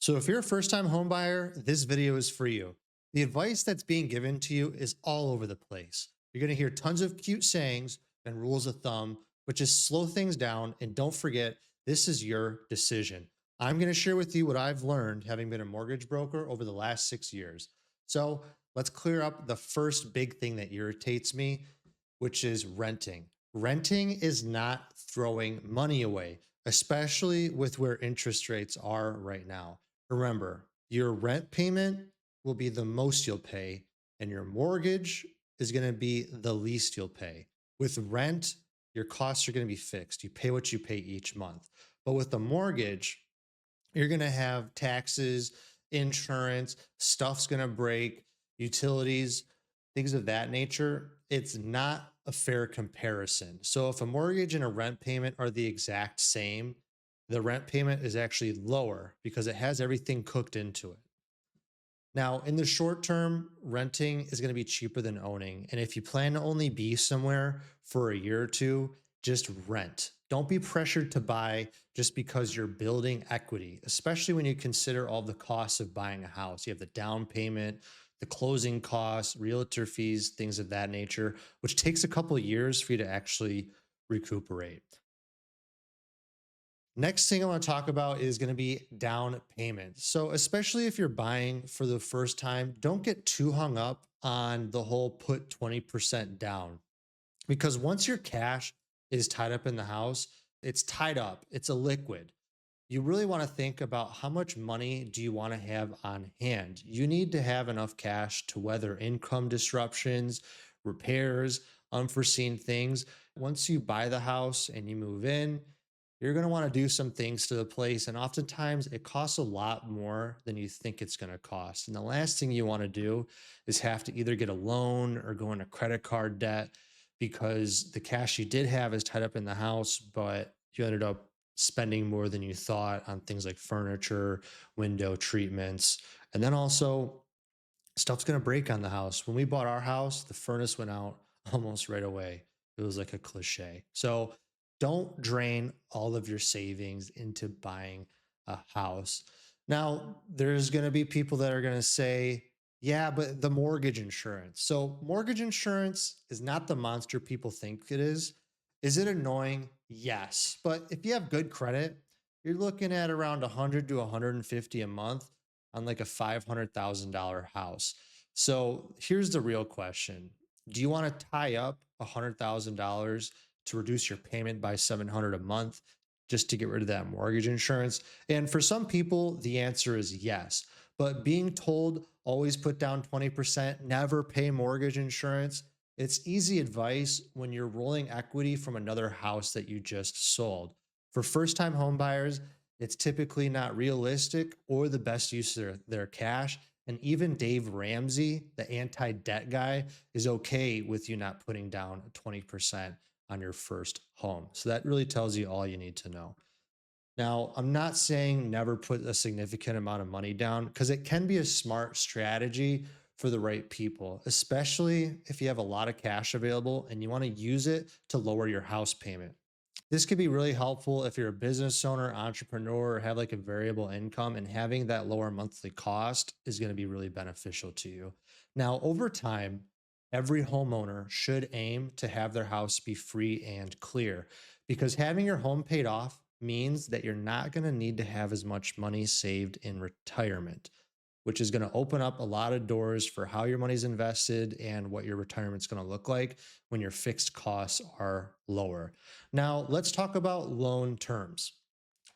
So if you're a first-time home buyer, this video is for you. The advice that's being given to you is all over the place. You're going to hear tons of cute sayings and rules of thumb, but just slow things down and don't forget this is your decision. I'm going to share with you what I've learned having been a mortgage broker over the last 6 years. So let's clear up the first big thing that irritates me, which is renting. Renting is not throwing money away, especially with where interest rates are right now. Remember, your rent payment will be the most you'll pay, and your mortgage is going to be the least you'll pay. With rent, your costs are going to be fixed. You pay what you pay each month. But with the mortgage, you're going to have taxes, insurance, stuff's going to break, utilities, things of that nature. It's not a fair comparison. So if a mortgage and a rent payment are the exact same, the rent payment is actually lower because it has everything cooked into it. Now, in the short term, renting is going to be cheaper than owning. And if you plan to only be somewhere for a year or two, just rent. Don't be pressured to buy just because you're building equity, especially when you consider all the costs of buying a house. You have the down payment, the closing costs, realtor fees, things of that nature, which takes a couple of years for you to actually recuperate. Next thing I want to talk about is going to be down payment. So, especially if you're buying for the first time, don't get too hung up on the whole put 20% down because once your cash is tied up in the house, it's tied up, it's a liquid. You really want to think about how much money do you want to have on hand. You need to have enough cash to weather income disruptions, repairs, unforeseen things. Once you buy the house and you move in, you're going to want to do some things to the place. And oftentimes it costs a lot more than you think it's going to cost. And the last thing you want to do is have to either get a loan or go into credit card debt because the cash you did have is tied up in the house, but you ended up spending more than you thought on things like furniture, window treatments. And then also, stuff's going to break on the house. When we bought our house, the furnace went out almost right away. It was like a cliche. So don't drain all of your savings into buying a house. Now, there's going to be people that are going to say, yeah, but the mortgage insurance. So, mortgage insurance is not the monster people think it is. Is it annoying? Yes. But if you have good credit, you're looking at around 100 to 150 a month on like a $500,000 house. So here's the real question. Do you want to tie up $100,000 to reduce your payment by 700 a month just to get rid of that mortgage insurance? And for some people, the answer is yes. But being told always put down 20%, never pay mortgage insurance, it's easy advice when you're rolling equity from another house that you just sold. For first time home buyers, it's typically not realistic or the best use of their cash. And even Dave Ramsey, the anti debt guy, is okay with you not putting down 20% on your first home. So that really tells you all you need to know. Now, I'm not saying never put a significant amount of money down because it can be a smart strategy for the right people, especially if you have a lot of cash available and you want to use it to lower your house payment. This could be really helpful if you're a business owner, entrepreneur, or have like a variable income, and having that lower monthly cost is going to be really beneficial to you. Now, over time, every homeowner should aim to have their house be free and clear because having your home paid off means that you're not going to need to have as much money saved in retirement, which is going to open up a lot of doors for how your money's invested and what your retirement's going to look like when your fixed costs are lower. Now, let's talk about loan terms.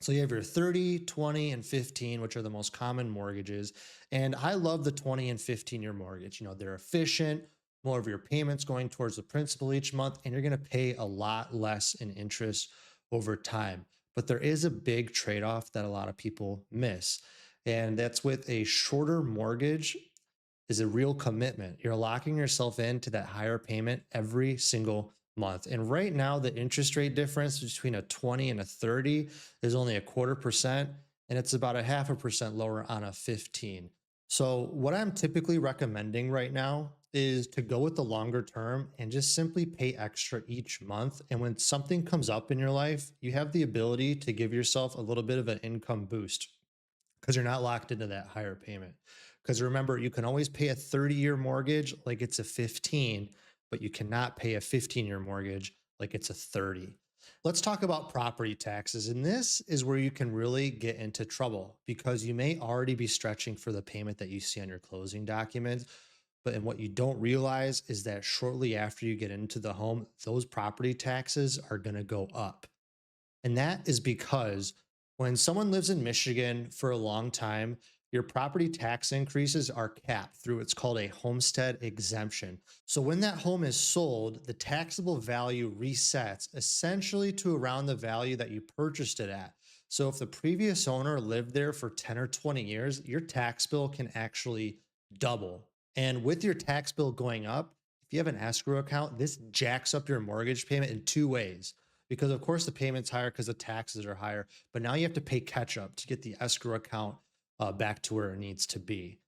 So you have your 30, 20, and 15, which are the most common mortgages. And I love the 20 and 15-year mortgage. You know, they're efficient, more of your payments going towards the principal each month, and you're going to pay a lot less in interest over time. But there is a big trade-off that a lot of people miss. And that's with a shorter mortgage is a real commitment. You're locking yourself into that higher payment every single month. And right now, the interest rate difference between a 20 and a 30 is only a 1/4%, and it's about a 0.5% lower on a 15. So, what I'm typically recommending right now is to go with the longer term and just simply pay extra each month. And when something comes up in your life, you have the ability to give yourself a little bit of an income boost because you're not locked into that higher payment. Because remember, you can always pay a 30-year mortgage like it's a 15, but you cannot pay a 15-year mortgage like it's a 30. Let's talk about property taxes. And this is where you can really get into trouble because you may already be stretching for the payment that you see on your closing documents. But and what you don't realize is that shortly after you get into the home, those property taxes are going to go up. And that is because when someone lives in Michigan for a long time, your property tax increases are capped through what's called a homestead exemption. So when that home is sold, the taxable value resets essentially to around the value that you purchased it at. So if the previous owner lived there for 10 or 20 years, your tax bill can actually double. And with your tax bill going up, if you have an escrow account, this jacks up your mortgage payment in two ways because of course the payment's higher because the taxes are higher, but now you have to pay catch up to get the escrow account back to where it needs to be.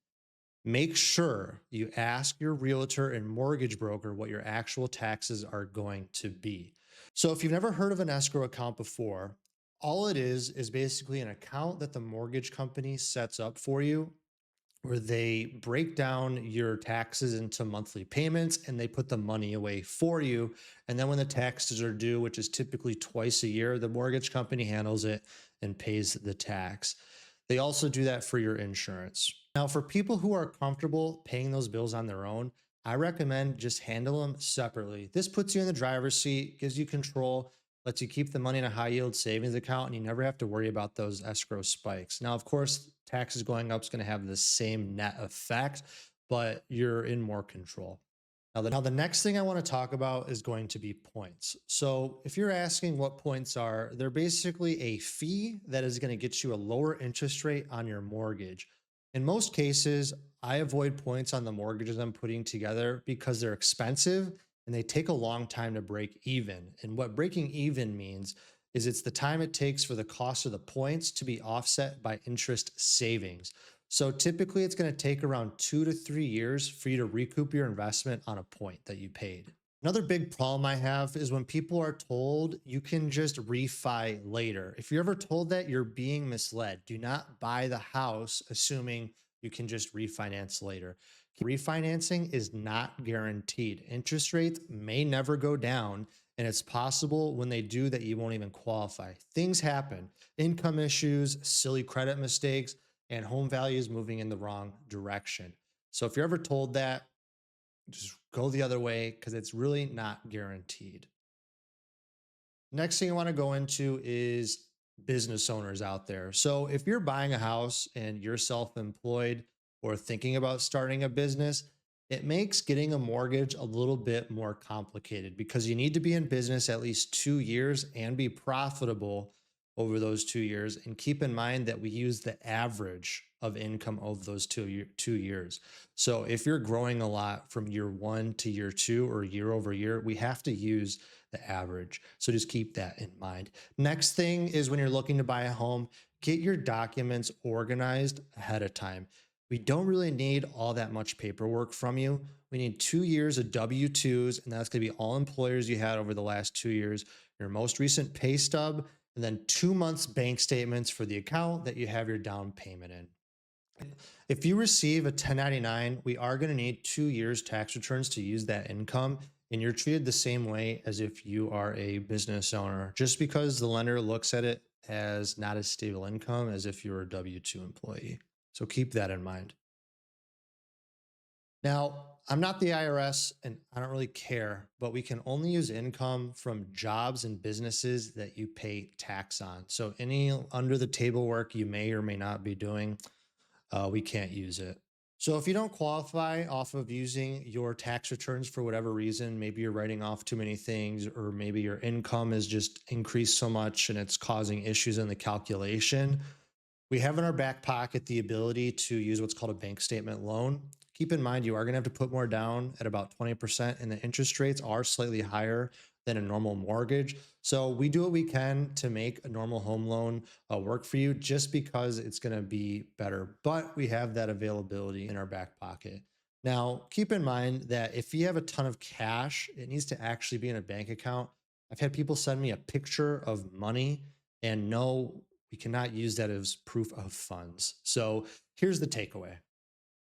Make sure you ask your realtor and mortgage broker what your actual taxes are going to be. So if you've never heard of an escrow account before, all it is basically an account that the mortgage company sets up for you where they break down your taxes into monthly payments and they put the money away for you. And then when the taxes are due, which is typically twice a year, the mortgage company handles it and pays the tax. They also do that for your insurance. Now, for people who are comfortable paying those bills on their own, I recommend just handle them separately. This puts you in the driver's seat, gives you control, lets you keep the money in a high yield savings account, and you never have to worry about those escrow spikes. Now, of course, taxes going up is going to have the same net effect, but you're in more control. Now, the next thing I want to talk about is going to be points. So, if you're asking what points are, they're basically a fee that is going to get you a lower interest rate on your mortgage. In most cases, I avoid points on the mortgages I'm putting together because they're expensive and they take a long time to break even. And what breaking even means is it's the time it takes for the cost of the points to be offset by interest savings. So typically it's going to take around 2 to 3 years for you to recoup your investment on a point that you paid. Another big problem I have is when people are told you can just refi later. If you're ever told that, you're being misled. Do not buy the house assuming you can just refinance later. Refinancing is not guaranteed. Interest rates may never go down, and it's possible when they do that you won't even qualify. Things happen, income issues, silly credit mistakes, and home values moving in the wrong direction. So if you're ever told that, just go the other way because it's really not guaranteed. Next thing I want to go into is business owners out there. So if you're buying a house and you're self-employed or thinking about starting a business, it makes getting a mortgage a little bit more complicated because you need to be in business at least 2 years and be profitable over those 2 years. And keep in mind that we use the average of income of those 2 years. So if you're growing a lot from year one to year two or year over year, we have to use the average. So just keep that in mind. Next thing is when you're looking to buy a home, get your documents organized ahead of time. We don't really need all that much paperwork from you. We need 2 years of W-2s, and that's going to be all employers you had over the last 2 years, your most recent pay stub, and then 2 months bank statements for the account that you have your down payment in. If you receive a 1099, we are going to need 2 years tax returns to use that income. And you're treated the same way as if you are a business owner, just because the lender looks at it as not as stable income as if you're a W 2 employee. So keep that in mind. Now, I'm not the IRS and I don't really care, but we can only use income from jobs and businesses that you pay tax on. So any under the table work you may or may not be doing, we can't use it. So if you don't qualify off of using your tax returns for whatever reason, maybe you're writing off too many things, or maybe your income is just increased so much and it's causing issues in the calculation, we have in our back pocket the ability to use what's called a bank statement loan. Keep in mind, you are going to have to put more down at about 20%, and the interest rates are slightly higher than a normal mortgage. So we do what we can to make a normal home loan work for you just because it's going to be better. But we have that availability in our back pocket. Now, keep in mind that if you have a ton of cash, it needs to actually be in a bank account. I've had people send me a picture of money and no We cannot use that as proof of funds. So here's the takeaway.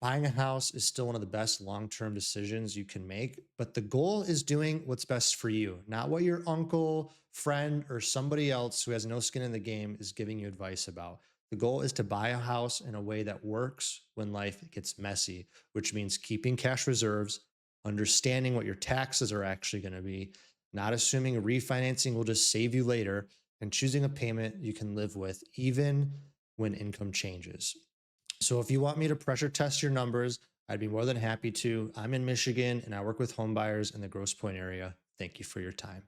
Buying a house is still one of the best long term decisions you can make, but the goal is doing what's best for you, not what your uncle, friend, or somebody else who has no skin in the game is giving you advice about. The goal is to buy a house in a way that works when life gets messy, which means keeping cash reserves, understanding what your taxes are actually going to be, not assuming refinancing will just save you later, and choosing a payment you can live with even when income changes. So if you want me to pressure test your numbers, I'd be more than happy to. I'm in Michigan and I work with home buyers in the Grosse Pointe area. Thank you for your time.